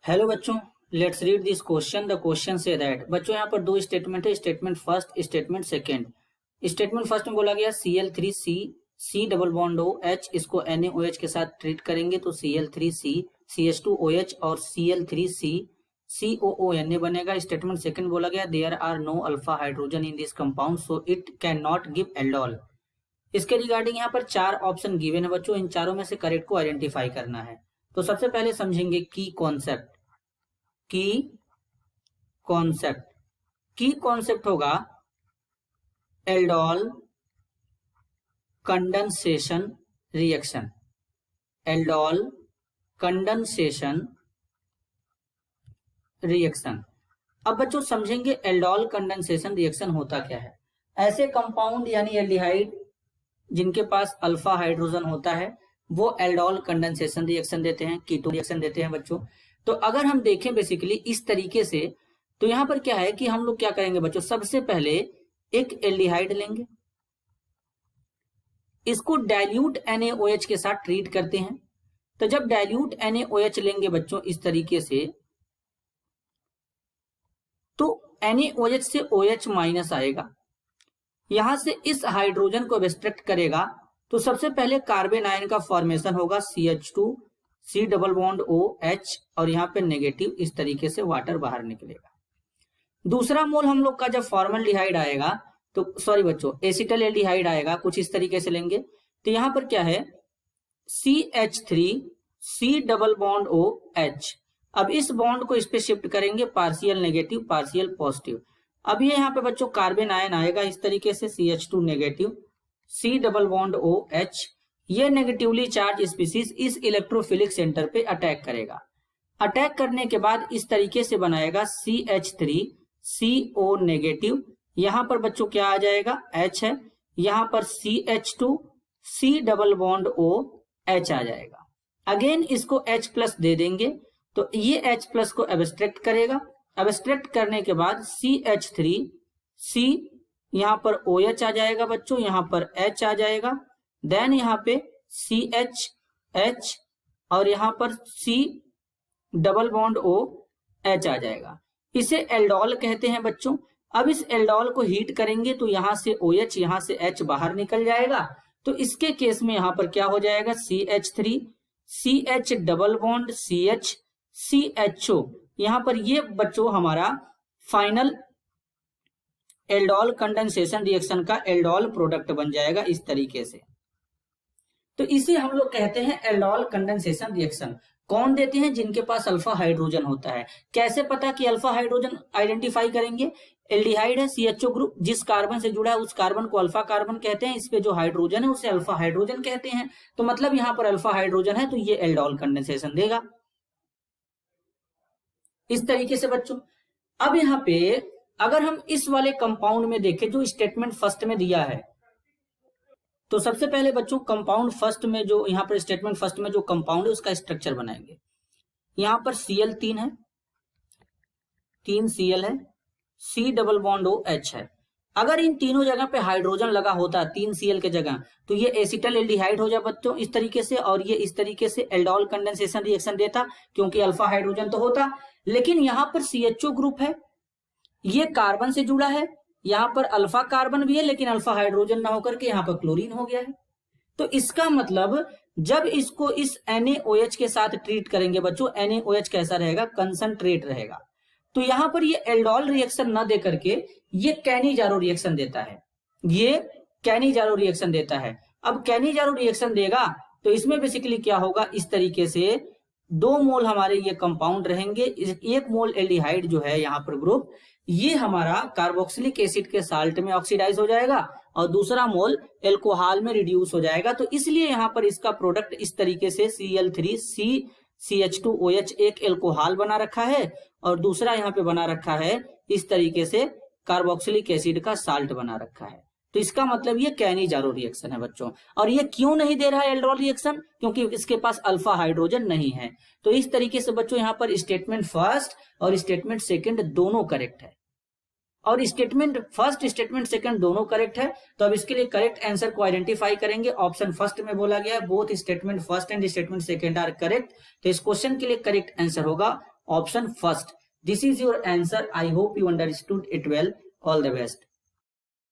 Hello बच्चों, let's read this question. The question say that बच्चों यहाँ पर दो स्टेटमेंट है, statement first, statement second. Statement first में बोला गया Cl3C C double bond OH, इसको NaOH के साथ ट्रीट करेंगे तो Cl3C CH2OH और Cl3C COONa बनेगा। स्टेटमेंट सेकंड बोला गया there are no alpha hydrogen in this compound so it can not give aldol. इसके रिगार्डिंग यहाँ पर चार ऑप्शन गिवन है बच्चों, इन चारों में से करेक्ट को आइडेंटिफाई करना है। तो सबसे पहले समझेंगे की कॉन्सेप्ट। की कॉन्सेप्ट होगा aldol condensation reaction. Aldol condensation reaction. अब बच्चों समझेंगे एल्डोल कंडेंसेशन रिएक्शन होता क्या है। ऐसे कंपाउंड यानी एल्डिहाइड जिनके पास अल्फा हाइड्रोजन होता है वो एल्डोल कंडेंसेशन रिएक्शन देते हैं, कीटो रिएक्शन देते हैं बच्चों। तो अगर हम देखें बेसिकली इस तरीके से, तो यहां पर क्या है कि हम लोग क्या करेंगे बच्चों, सबसे पहले एक एल्डिहाइड लेंगे, इसको डाइल्यूट NaOH के साथ ट्रीट करते हैं। तो जब डाइल्यूट NaOH लेंगे बच्चों इस तरीके से, तो NaOH से OH माइनस आएगा, यहां से इस हाइड्रोजन को एब्स्ट्रैक्ट करेगा तो सबसे पहले कार्बन आयन का फॉर्मेशन होगा CH2 C double bond OH और यहाँ पे नेगेटिव, इस तरीके से वाटर बाहर निकलेगा। दूसरा मोल हम लोग का जब फॉर्मल्डिहाइड आएगा तो सॉरी बच्चों एसिटल एल्डिहाइड आएगा, कुछ इस तरीके से लेंगे। तो यहाँ पर क्या है CH3 C double bond OH। अब इस बॉन्ड को इस पे शिफ्ट करेंगे, पार्शियल नेगेटिव पार्शियल पॉजिटिव। अब ये यहाँ पे बच्चों कार्बन आयन आएगा इस तरीके से CH2 negative C double bond OH। ये नेगेटिवली चार्ज स्पीसीज इस इलेक्ट्रोफिलिक सेंटर पे अटैक करेगा। अटैक करने के बाद इस तरीके से बनाएगा CH3 CO नेगेटिव। यहां पर बच्चों क्या आ जाएगा H है, यहां पर CH2 C double bond OH आ जाएगा। अगेन इसको H प्लस दे देंगे तो ये H प्लस को एब्स्ट्रैक्ट करेगा। एब्स्ट्रैक्ट करने के बाद CH3 C यहां पर OH आ जाएगा बच्चों, यहां पर H आ जाएगा, देन यहां पे CH H और यहां पर C डबल बॉन्ड OH आ जाएगा। इसे एल्डोल कहते हैं बच्चों। अब इस एल्डोल को हीट करेंगे तो यहां से OH यहां से H बाहर निकल जाएगा। तो इसके केस में यहां पर क्या हो जाएगा CH3 CH double bond CH CHO। यहां पर ये बच्चों हमारा फाइनल एल्डोल कंडेंसेशन रिएक्शन का एल्डोल प्रोडक्ट बन जाएगा इस तरीके से। तो इसे हम लोग कहते हैं एल्डोल कंडेंसेशन रिएक्शन। कौन देते हैं? जिनके पास अल्फा हाइड्रोजन होता है। कैसे पता कि अल्फा हाइड्रोजन आइडेंटिफाई करेंगे? एल्डिहाइड है CHO ग्रुप, जिस कार्बन से जुड़ा है उस कार्बन को अल्फा कार्बन कहते हैं, इस पे जो हाइड्रोजन है उसे अल्फा हाइड्रोजन कहते हैं। तो मतलब यहां पर अल्फा हाइड्रोजन है तो ये एल्डोल कंडेंसेशन देगा इस तरीके से बच्चों। अब यहाँ पे अगर हम इस वाले कंपाउंड में देखें जो स्टेटमेंट फर्स्ट में दिया है, तो सबसे पहले बच्चों कंपाउंड फर्स्ट में जो यहाँ पर स्टेटमेंट फर्स्ट में जो कंपाउंड है उसका स्ट्रक्चर बनाएंगे। यहाँ पर Cl 3 है, 3 Cl है, C डबल बॉन्ड OH है। अगर इन तीनों जगह पे हाइड्रोजन लगा होता 3 Cl के जगह तो ये एसिटल एल्डिहाइड हो जाए बच्चों इस तरीके से, और ये इस तरीके से एल्डोल कंडेंसेशन रिएक्शन देता क्योंकि अल्फा हाइड्रोजन तो होता। लेकिन यहाँ पर CHO ग्रुप है, ये कार्बन से जुड़ा है, यहाँ पर अल्फा कार्बन भी है लेकिन अल्फा हाइड्रोजन ना होकर के यहाँ पर क्लोरीन हो गया है। तो इसका मतलब जब इसको इस NaOH के साथ ट्रीट करेंगे बच्चों, NaOH कैसा रहेगा? कंसंट्रेट रहेगा। तो यहां पर ये एल्डोल रिएक्शन ना दे करके ये कैनिजारो रिएक्शन देता है, ये कैनिजारो रिएक्शन देता है। अब कैनिजारो रिएक्शन देगा तो इसमें बेसिकली क्या होगा, इस तरीके से 2 मोल हमारे ये कंपाउंड रहेंगे। 1 मोल एल्डिहाइड जो है यहाँ पर ग्रुप, ये हमारा कार्बोक्सिलिक एसिड के साल्ट में ऑक्सीडाइज हो जाएगा और दूसरा मोल एल्कोहल में रिड्यूस हो जाएगा। तो इसलिए यहाँ पर इसका प्रोडक्ट इस तरीके से Cl3C CH2OH एक एल्कोहल बना रखा है और दूसरा यहाँ पे बना रखा है इस तरीके से कार्बोक्सिलिक एसिड का साल्ट बना रखा है। तो इसका मतलब ये कैनिजारो रिएक्शन है बच्चों। और ये क्यों नहीं दे रहा है एल्डोल रिएक्शन? क्योंकि इसके पास अल्फा हाइड्रोजन नहीं है। तो इस तरीके से बच्चों यहाँ पर स्टेटमेंट फर्स्ट और स्टेटमेंट सेकंड दोनों करेक्ट है, और स्टेटमेंट फर्स्ट स्टेटमेंट सेकंड दोनों करेक्ट है। तो अब इसके लिए करेक्ट आंसर को आइडेंटिफाई करेंगे। ऑप्शन फर्स्ट में बोला गया है both statement first and statement second are correct. तो इस क्वेश्चन के लिए करेक्ट आंसर होगा option first. This is your answer. I hope you understood it well. All the best.